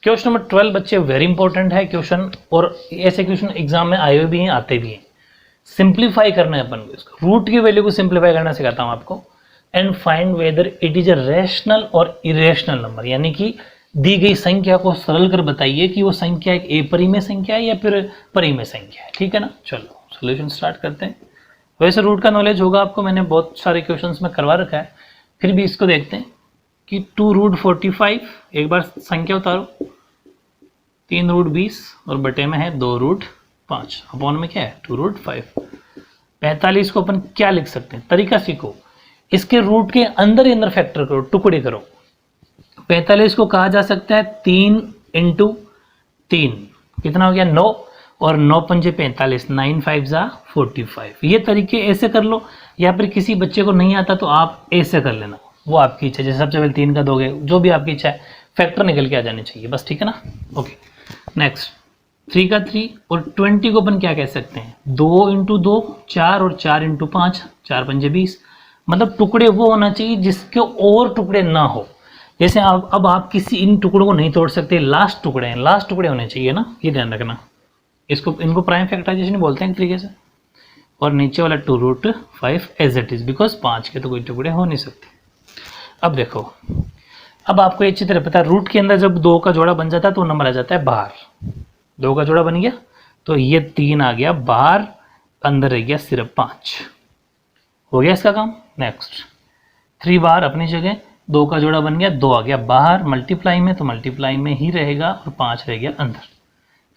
Question number 12 बच्चे very important है question, और ऐसे क्वेश्चन एग्जाम में आए हुए भी हैं, आते भी हैं। सिंप्लीफाई करना है अपन को, इसको रूट की वैल्यू को सिंप्लीफाई करना सिखाता हूं आपको। And find whether it is a rational और इरेशनल नंबर, यानी कि दी गई संख्या को सरल कर बताइए कि वो संख्या एक अपरिमेय संख्या है या फिर परिमेय संख्या है। ठीक है ना, चलो सोल्यूशन स्टार्ट करते हैं। वैसे रूट का नॉलेज होगा आपको, मैंने बहुत सारे क्वेश्चंस में करवा रखा है, फिर भी इसको देखते हैं कि 2√45, एक बार संख्या उतारो, 3√20 और बटे में है 2√5, अपॉन में क्या है 2√5। 45 को अपन क्या लिख सकते हैं, तरीका सीखो, इसके रूट के अंदर फैक्टर करो, टुकड़े करो। 45 को कहा जा सकता है 3 × 3, कितना हो गया 9, और 9 पंजे 45, 9 5 जा 45। ये तरीके ऐसे कर लो, या फिर किसी बच्चे को नहीं आता तो आप ऐसे कर लेना, वो आपकी इच्छा, जैसे सबसे पहले 3 का दोगे, जो भी आपकी इच्छा है, फैक्टर निकल के आ जाने चाहिए बस। ठीक है ना, ओके। नेक्स्ट 3 का 3 और 20 को अपन क्या कह सकते हैं, 2 × 2 4 और 4 × 5, 4 पंजे 20। मतलब टुकड़े वो होना चाहिए जिसके और टुकड़े ना हो। जैसे अब आप किसी इन टुकड़ों को नहीं तोड़ सकते, लास्ट टुकड़े हैं, लास्ट टुकड़े होने चाहिए ना, ये ध्यान रखना। इनको प्राइम फैक्टराइजेशन बोलते हैं एक तरीके से। और नीचे वाला 2√5 एज इट इज, बिकॉज 5 के तो कोई टुकड़े हो नहीं सकते। अब देखो, अब आपको एक चित्र पता है, रूट के अंदर जब 2 का जोड़ा बन जाता है तो नंबर आ जाता है बाहर। 2 का जोड़ा बन गया तो ये 3 आ गया बाहर, अंदर रह गया सिर्फ 5। हो गया इसका काम। नेक्स्ट 3 बार अपनी जगह, 2 का जोड़ा बन गया, 2 आ गया बाहर, मल्टीप्लाई में तो मल्टीप्लाई में ही रहेगा, और 5 रह गया अंदर।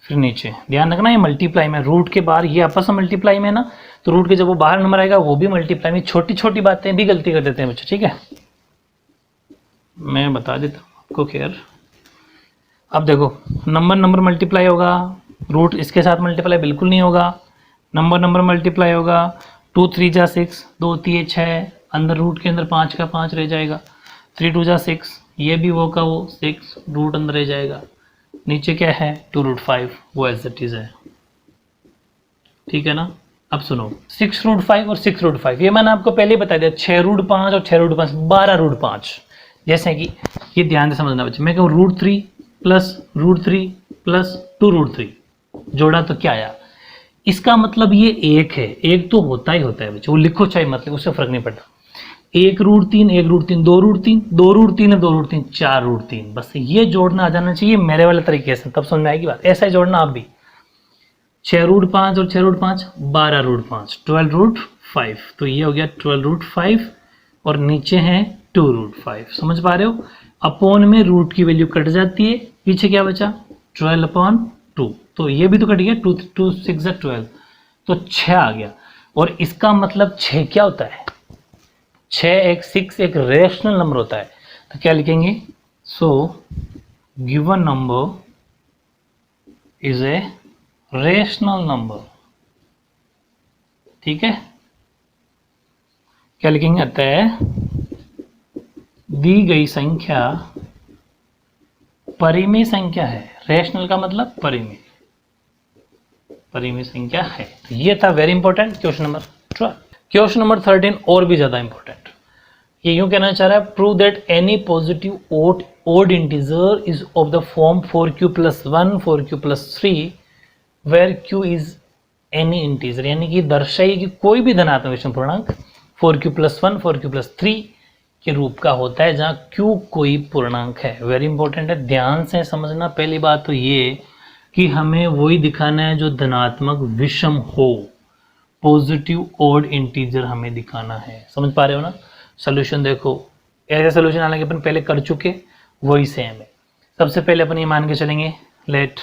फिर नीचे ध्यान रखना, ये मल्टीप्लाई में, रूट के बाहर, ये आपस में मल्टीप्लाई में ना, तो रूट के जब वो बाहर नंबर आएगा वो भी मल्टीप्लाई में। छोटी छोटी बातें भी गलती कर देते हैं बच्चे, ठीक है, मैं बता देता हूँ आपको केयर। अब देखो, नंबर मल्टीप्लाई होगा, रूट इसके साथ मल्टीप्लाई बिल्कुल नहीं होगा, नंबर मल्टीप्लाई होगा। 2 3 जा 6, 2 3 6, अंदर रूट के अंदर 5 का 5 रह जाएगा, 3 2 जा 6, ये भी वो का वो 6, रूट अंदर रह जाएगा। नीचे क्या है 2√5, वो एज इट इज है। ठीक है ना, अब सुनो, 6√5 और 6√5, ये मैंने आपको पहले ही बता दिया, 6√5 और 6√5, 12√5। जैसे कि ये ध्यान से समझना बच्चे, मैं कहूँ √3 + √3 + 2√3 जोड़ा तो क्या आया, इसका मतलब ये एक है, एक तो होता ही होता है बच्चे, वो लिखो चाहे मतलब, उससे फर्क नहीं पड़ता। 1√3 1√3 2√3 2√3 2√3 4√3, बस ये जोड़ना आ जाना चाहिए मेरे वाले तरीके से, तब समझ में आएगी बात। ऐसा ही जोड़ना आप भी, 6√5 और 6√5 12√5, 12√5, तो ये हो गया 12√5, और नीचे है 2√5। समझ पा रहे हो, अपॉन में रूट की वैल्यू कट जाती है, पीछे क्या बचा 12/2, तो ये भी तो कट गया, 2 2 6 12, तो 6 आ गया। और इसका मतलब 6 क्या होता है, 6 एक रेशनल नंबर होता है, तो क्या लिखेंगे, so given number is a rational number. ठीक है, क्या लिखेंगे, अतः दी गई संख्या परिमेय संख्या है। रेशनल का मतलब परिमेय, परिमेय संख्या है। तो ये था very important question number 12। Question number 13 और भी ज्यादा इंपॉर्टेंट, ये यूं कहना चाह रहा है, prove that any positive odd integer is of the form 4q + 1 4q + 3 where q is any integer, यानी कि दर्शाइए कि कोई भी धनात्मक विषम पूर्णांक 4q + 1 4q + 3 के रूप का होता है जहां q कोई पूर्णांक है। वेरी इंपॉर्टेंट है, ध्यान से समझना। पहली बात तो ये कि हमें वही दिखाना है जो धनात्मक विषम हो, पॉजिटिव ओड इंटीजर हमें दिखाना है। समझ पा रहे हो ना। सोल्यूशन देखो, ऐसा सोल्यूशन हालांकि अपन पहले कर चुके, वही सेम है। सबसे पहले अपन ये मान के चलेंगे, let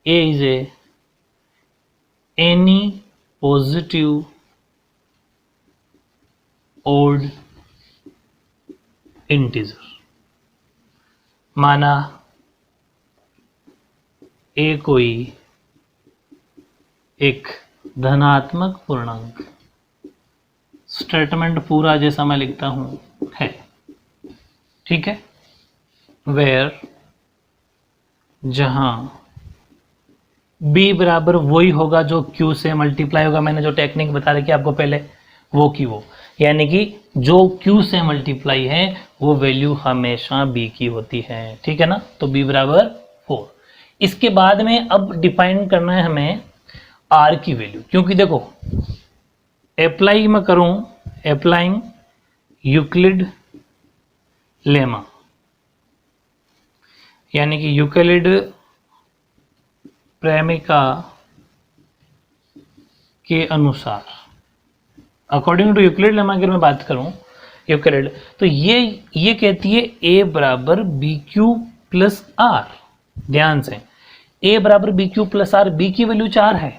a is a any positive odd integer. माना a कोई एक धनात्मक पूर्णांक, स्टेटमेंट पूरा जैसा मैं लिखता हूं है, ठीक है, वेयर जहां b बराबर वही होगा जो q से मल्टीप्लाई होगा। मैंने जो टेक्निक बता रखी आपको पहले, वो की वो, यानी कि जो Q से मल्टीप्लाई है वो वैल्यू हमेशा B की होती है, ठीक है ना। तो B बराबर 4। इसके बाद में अब डिफाइन करना है हमें R की वैल्यू, क्योंकि देखो अप्लाई मैं करूं, अप्लाइंग यूक्लिड लेमा, यानी कि यूक्लिड प्रेमिका के अनुसार, अकॉर्डिंग टू यूक्लिड लेमा अगर मैं बात करूं यूक्लिड, तो ये कहती है a बराबर बी क्यू प्लस आर। ध्यान से, a बराबर b q plus r, b की वैल्यू 4 है,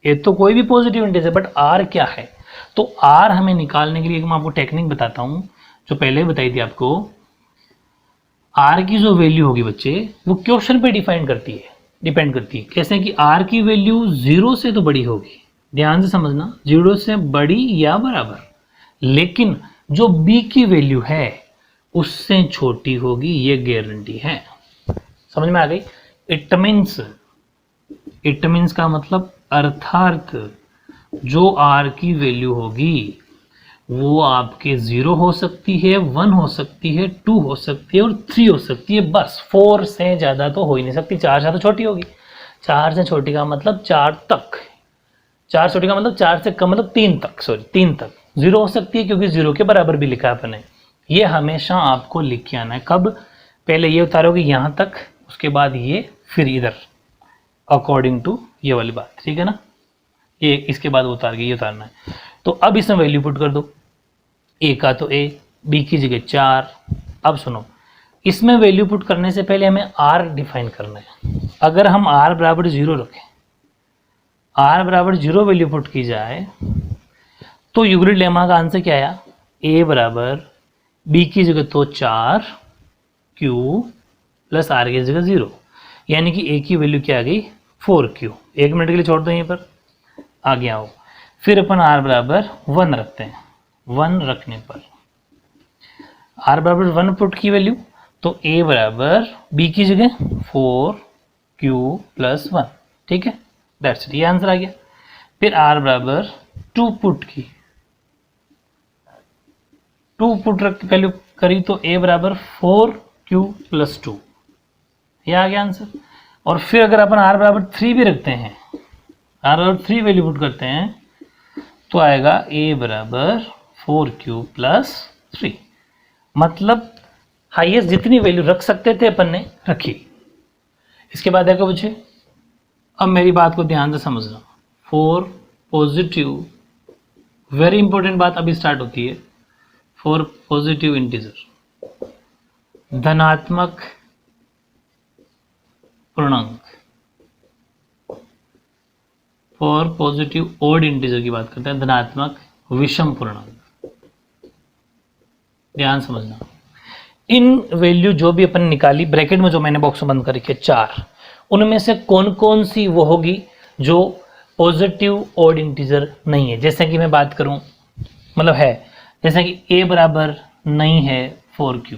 ये तो कोई भी पॉजिटिव इंटीजर, बट r क्या है, तो r हमें निकालने के लिए मैं आपको टेक्निक बताता हूं जो पहले बताई थी आपको। r की जो वैल्यू होगी बच्चे वो क्वेश्चन पे डिपेंड करती है। कैसे कि r की वैल्यू 0 से तो बड़ी होगी, ध्यान से समझना, 0 से बड़ी या बराबर, लेकिन जो b की वैल्यू है उससे छोटी होगी, ये गारंटी है। समझ में आ गई। इट मीन्स का मतलब अर्थात जो r की वैल्यू होगी वो आपके 0 हो सकती है, 1 हो सकती है, 2 हो सकती है और 3 हो सकती है, बस 4 से ज़्यादा तो हो ही नहीं सकती। 4 से तो छोटी होगी, 4 से छोटी का मतलब 4 तक, 4 छोटी का मतलब 4 से कम मतलब 3 तक, सॉरी 3 तक 0 हो सकती है, क्योंकि 0 के बराबर भी लिखा है अपने। ये हमेशा आपको लिख के आना है। कब? पहले ये उतारोगे यहाँ तक, उसके बाद ये, फिर इधर, अकॉर्डिंग टू ये वाली बात, ठीक है ना। ये इसके बाद उतार के ये उतारना है। तो अब इसमें वैल्यू पुट कर दो, a का तो a, b की जगह 4। अब सुनो, इसमें वैल्यू पुट करने से पहले हमें r डिफाइन करना है। अगर हम r बराबर 0 रखें, r बराबर 0 वैल्यू पुट की जाए तो यूक्लिड लेमा का आंसर क्या आया, a बराबर b की जगह तो 4 q प्लस r की जगह 0, यानी कि a की वैल्यू क्या आ गई 4q। 1 मिनट के लिए छोड़ दो यहीं पर, आगे आओ। फिर अपन r बराबर 1 रखते हैं। 1 रखने पर r बराबर 1 पुट की वैल्यू, तो a बराबर b की जगह 4q प्लस 1, ठीक है, दैट्स इट, ये आंसर आ गया। फिर r बराबर 2 पुट की, 2 पुट रख वैल्यू करी तो a बराबर 4q प्लस 2, ये आ गया आंसर। और फिर अगर अपन r बराबर 3 भी रखते हैं, r बराबर 3 वैल्यू पुट करते हैं तो आएगा a बराबर 4q प्लस 3। मतलब हाईएस्ट जितनी वैल्यू रख सकते थे अपन ने रखी। इसके बाद देखो बच्चे, अब मेरी बात को ध्यान से समझना। फॉर पॉजिटिव, वेरी इंपॉर्टेंट बात अभी स्टार्ट होती है। फॉर पॉजिटिव इंटीजर, धनात्मक पूर्णांक, फॉर पॉजिटिव ऑड इंटीजर की बात करते हैं, धनात्मक विषम पूर्णांक। ध्यान समझना, इन वैल्यू जो भी अपन निकाली, ब्रैकेट में जो मैंने बॉक्स बंद कर रखी है 4, उनमें से कौन कौन सी वो होगी जो पॉजिटिव ऑड इंटीजर नहीं है। जैसे कि मैं बात करूं, मतलब है, जैसे कि a बराबर नहीं है 4q,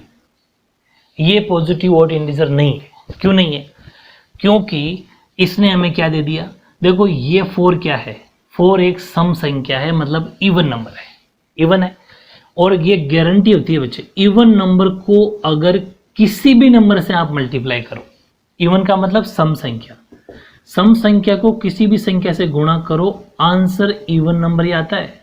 ये पॉजिटिव ऑड इंटीजर नहीं है। क्यों नहीं है? क्योंकि इसने हमें क्या दे दिया, देखो ये 4 क्या है, 4 एक सम संख्या है, मतलब इवन नंबर है, इवन है। और ये गारंटी होती है बच्चे, इवन नंबर को अगर किसी भी नंबर से आप मल्टीप्लाई करो, इवन का मतलब सम संख्या, सम संख्या को किसी भी संख्या से गुणा करो, आंसर इवन नंबर ही आता है।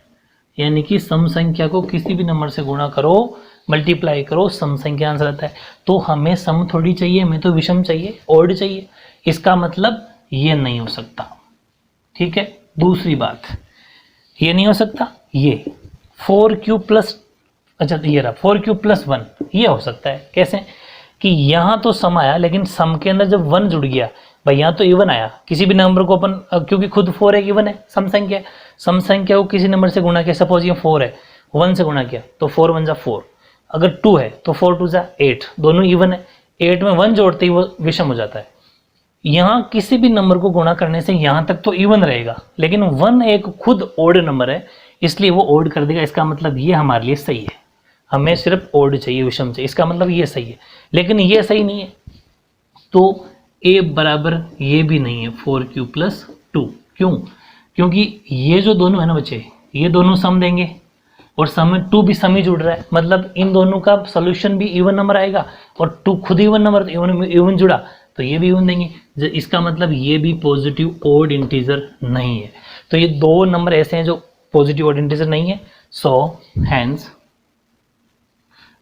यानी कि सम संख्या को किसी भी नंबर से गुणा करो, मल्टीप्लाई करो, सम संख्या आंसर आता है। तो हमें सम थोड़ी चाहिए, हमें तो विषम चाहिए, ऑड चाहिए। इसका मतलब ये नहीं हो सकता, ठीक है। दूसरी बात, ये नहीं हो सकता, ये 4q प्लस, अच्छा ये रहा 4q प्लस 1, ये हो सकता है। कैसे कि यहाँ तो सम आया, लेकिन सम के अंदर जब 1 जुड़ गया, भाई यहाँ तो इवन आया। किसी भी नंबर को अपन, क्योंकि खुद 4 एक इवन है, सम संख्या है, सम संख्या को किसी नंबर से गुणा किया, सपोज ये 4 है, 1 से गुणा किया तो 4 1 जा 4, अगर 2 है तो 4 2 जा 8, दोनों इवन है। 8 में 1 जोड़ते ही वो विषम हो जाता है। यहाँ किसी भी नंबर को गुणा करने से यहाँ तक तो इवन रहेगा, लेकिन 1 एक खुद ओड नंबर है, इसलिए वो ओड कर देगा। इसका मतलब ये हमारे लिए सही है, हमें सिर्फ ओड चाहिए, विषम चाहिए, इसका मतलब ये सही है। लेकिन ये सही नहीं है, तो a बराबर ये भी नहीं है 4q प्लस 2। क्यों? क्योंकि ये जो दोनों है ना बच्चे, ये दोनों सम देंगे, और सम में 2 भी सम ही जुड़ रहा है, मतलब इन दोनों का सोल्यूशन भी इवन नंबर आएगा, और 2 खुद इवन नंबर, तो इवन जुड़ा तो ये भी इवन देंगे। इसका मतलब ये भी पॉजिटिव ओड इंटीजर नहीं है। तो ये 2 नंबर ऐसे हैं जो पॉजिटिव ओड इंटीजर नहीं है। सो हैंस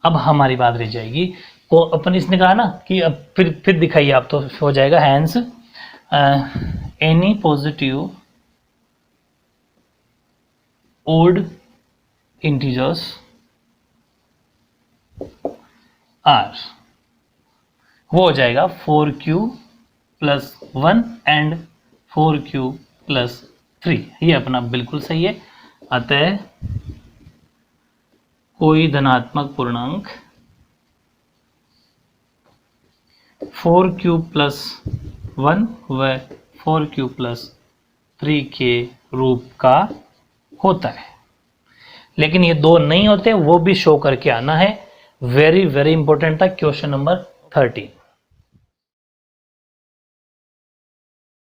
अब हमारी बात रह जाएगी, को अपन इसने कहा ना कि अब फिर दिखाइए आप, तो हो जाएगा hence any positive odd integers are, वो हो जाएगा 4q + 1 एंड 4q + 3। ये अपना बिल्कुल सही है। अतः कोई धनात्मक पूर्णांक 4q + 1 व 4q + 3 के रूप का होता है। लेकिन ये 2 नहीं होते, वो भी शो करके आना है। वेरी वेरी इंपॉर्टेंट था क्वेश्चन नंबर 13।